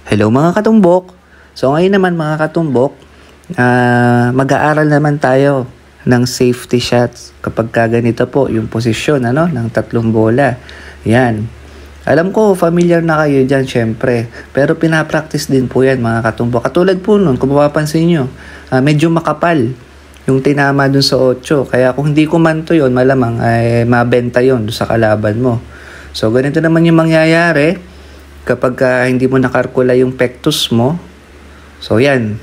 Hello mga katumbok. So ngayon naman mga katumbok, mag-aaral naman tayo ng safety shots kapag ganito po yung posisyon ng tatlong bola. Yan. Alam ko, familiar na kayo dyan syempre. Pero pinapractice din po yan mga katumbok. Katulad po nun, kung mapapansin nyo, medyo makapal yung tinama dun sa 8. Kaya kung hindi kumanto yun, malamang ay mabenta yun dun sa kalaban mo. So ganito naman yung mangyayari kapag hindi mo nakarkula yung pectus mo. So yan,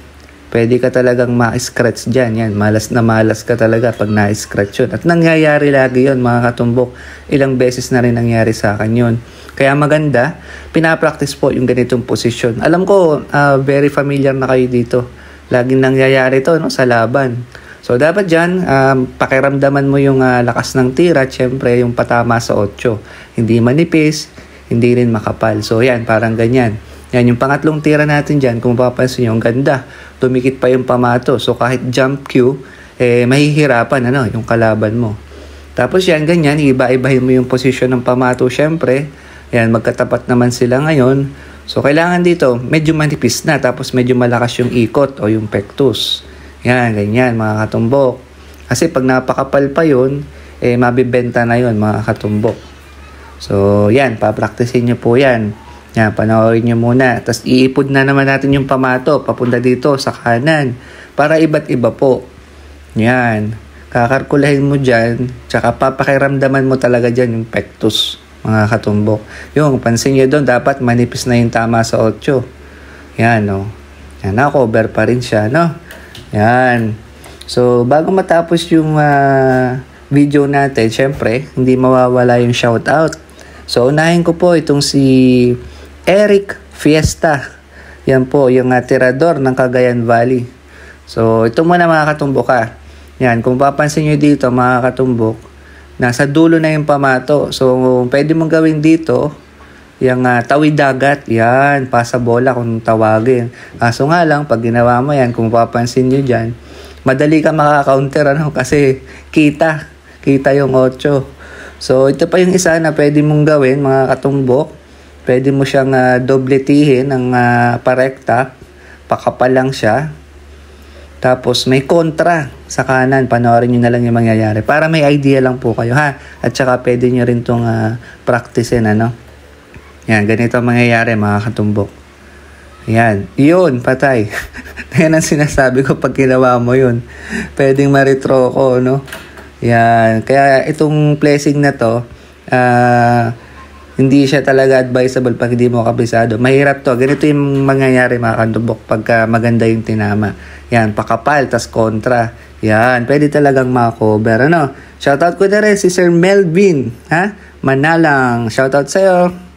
pwede ka talagang ma-scratch dyan. Yan, malas na malas ka talaga pag na-scratch yun. At nangyayari lagi yun mga katumbok. Ilang beses na rin nangyari sa akin yun. Kaya maganda, pinapractice po yung ganitong posisyon. Alam ko, very familiar na kayo dito. Laging nangyayari to sa laban. So dapat dyan, pakiramdaman mo yung lakas ng tira. Siyempre yung patama sa 8. Hindi manipis, hindi rin makapal. So yan, parang ganyan. Yan, yung pangatlong tira natin dyan, kung mapapansin nyo, ang ganda. Tumikit pa yung pamato. So kahit jump cue, mahihirapan yung kalaban mo. Tapos yan, ganyan, iba-ibahin mo yung posisyon ng pamato. Syempre, yan, magkatapat naman sila ngayon. So kailangan dito, medyo manipis na. Tapos medyo malakas yung ikot o yung pectus. Yan, ganyan mga katumbok. Kasi pag napakapal pa yun, mabibenta na yun mga katumbok. So, yan, papraktisin nyo po yan. Yan, panoorin nyo muna. Tapos, iipod na naman natin yung pamato, papunta dito sa kanan. Para iba't iba po. Yan. Kakarkulahin mo dyan, tsaka papakiramdaman mo talaga dyan yung pectus, mga katumbok. Yung, pansin nyo doon, dapat manipis na yung tama sa 8. Yan, no. Yan, na-cover pa rin siya, no. Yan. So, bago matapos yung video natin, syempre, hindi mawawala yung shoutout. So, unahin ko po itong si Eric Fiesta. Yan po, yung tirador ng Cagayan Valley. So, ito muna mga katumbok Yan, kung papansin nyo dito mga katumbok, nasa dulo na yung pamato. So, pwede mong gawin dito, yung tawid dagat. Yan, pasa bola kung tawagin. Kaso nga lang, pag ginawa mo yan, kung papansin nyo dyan, madali ka makaka-counter kasi kita yung 8. So, ito pa yung isa na pwede mong gawin, mga katumbok. Pwede mo siyang dobletihin ng parekta. Pakapal lang siya. Tapos, may kontra sa kanan. Panoorin nyo na lang yung mangyayari. Para may idea lang po kayo, ha? At saka, pwede nyo rin itong practicein, Yan, ganito ang mangyayari, mga katumbok. Yan. Yun, patay. Yan ang sinasabi ko pag ginawa mo yun. Pwedeng ma-retro ko, Yan. Kaya itong placing na to, hindi siya talaga advisable pag hindi mo kabisado. Mahirap to. Ganito yung mangyayari mga katumbok pagka maganda yung tinama. Yan, pakapal, tas kontra. Yan, pwede talagang ma-cover. Shoutout ko na rin si Sir Melvin, Manalang. Shoutout sa'yo.